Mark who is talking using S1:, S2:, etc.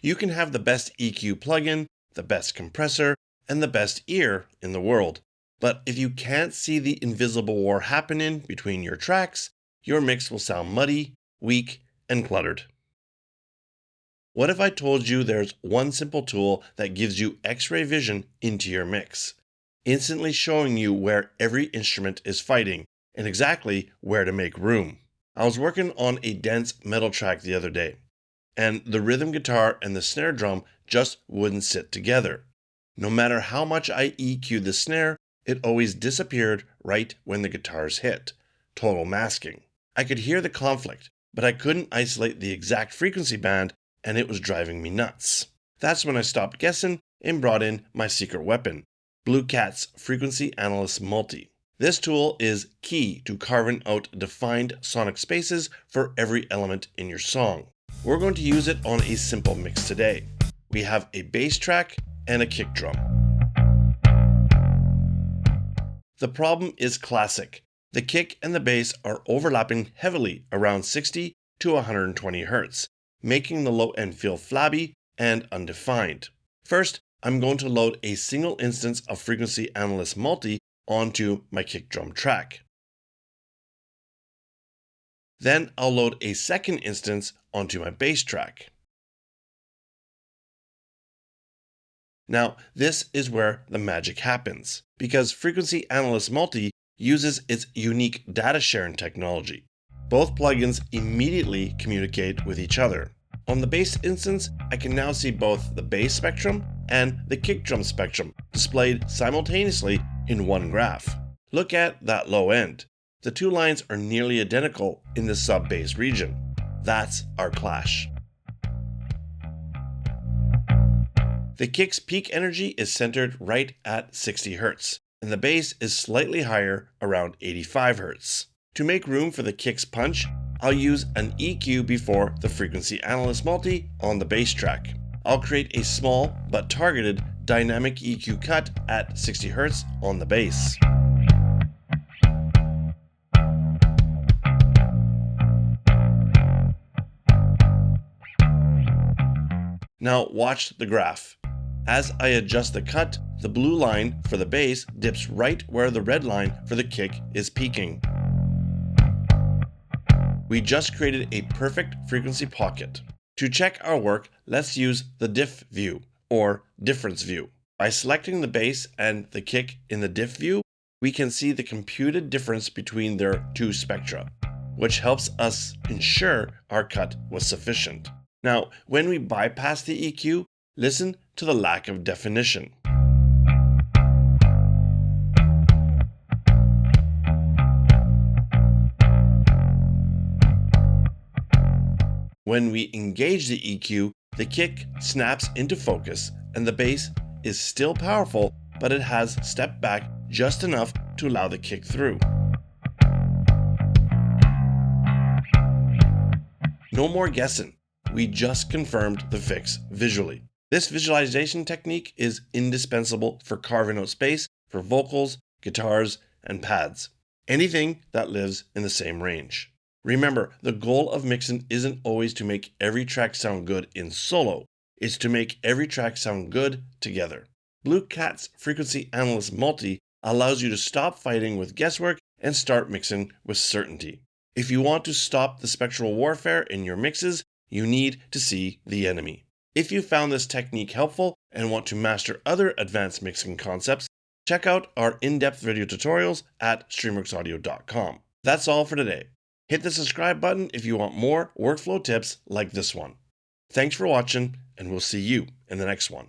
S1: You can have the best EQ plugin, the best compressor, and the best ear in the world. But if you can't see the invisible war happening between your tracks, your mix will sound muddy, weak, and cluttered. What if I told you there's one simple tool that gives you X-ray vision into your mix, instantly showing you where every instrument is fighting and exactly where to make room? I was working on a dense metal track the other day, and the rhythm guitar and the snare drum just wouldn't sit together. No matter how much I EQ'd the snare, it always disappeared right when the guitars hit. Total masking. I could hear the conflict, but I couldn't isolate the exact frequency band, and it was driving me nuts. That's when I stopped guessing and brought in my secret weapon, Blue Cat's FreqAnalyst Multi. This tool is key to carving out defined sonic spaces for every element in your song. We're going to use it on a simple mix today. We have a bass track and a kick drum. The problem is classic. The kick and the bass are overlapping heavily around 60 to 120 Hz, making the low end feel flabby and undefined. First, I'm going to load a single instance of FreqAnalyst Multi onto my kick drum track. Then I'll load a second instance onto my bass track. Now, this is where the magic happens, because FreqAnalyst Multi uses its unique data sharing technology. Both plugins immediately communicate with each other. On the bass instance, I can now see both the bass spectrum and the kick drum spectrum displayed simultaneously in one graph. Look at that low end. The two lines are nearly identical in the sub-bass region. That's our clash. The kick's peak energy is centered right at 60 Hz, and the bass is slightly higher, around 85 Hz. To make room for the kick's punch, I'll use an EQ before the FreqAnalyst Multi on the bass track. I'll create a small but targeted dynamic EQ cut at 60 Hz on the bass. Now watch the graph. As I adjust the cut, the blue line for the bass dips right where the red line for the kick is peaking. We just created a perfect frequency pocket. To check our work, let's use the diff view, or difference view. By selecting the bass and the kick in the diff view, we can see the computed difference between their two spectra, which helps us ensure our cut was sufficient. Now, when we bypass the EQ, listen to the lack of definition. When we engage the EQ, the kick snaps into focus and the bass is still powerful, but it has stepped back just enough to allow the kick through. No more guessing. We just confirmed the fix visually. This visualization technique is indispensable for carving out space for vocals, guitars, and pads. Anything that lives in the same range. Remember, the goal of mixing isn't always to make every track sound good in solo. It's to make every track sound good together. Blue Cat's FreqAnalyst Multi allows you to stop fighting with guesswork and start mixing with certainty. If you want to stop the spectral warfare in your mixes, you need to see the enemy. If you found this technique helpful and want to master other advanced mixing concepts, check out our in-depth video tutorials at streamworksaudio.com. That's all for today. Hit the subscribe button if you want more workflow tips like this one. Thanks for watching, and we'll see you in the next one.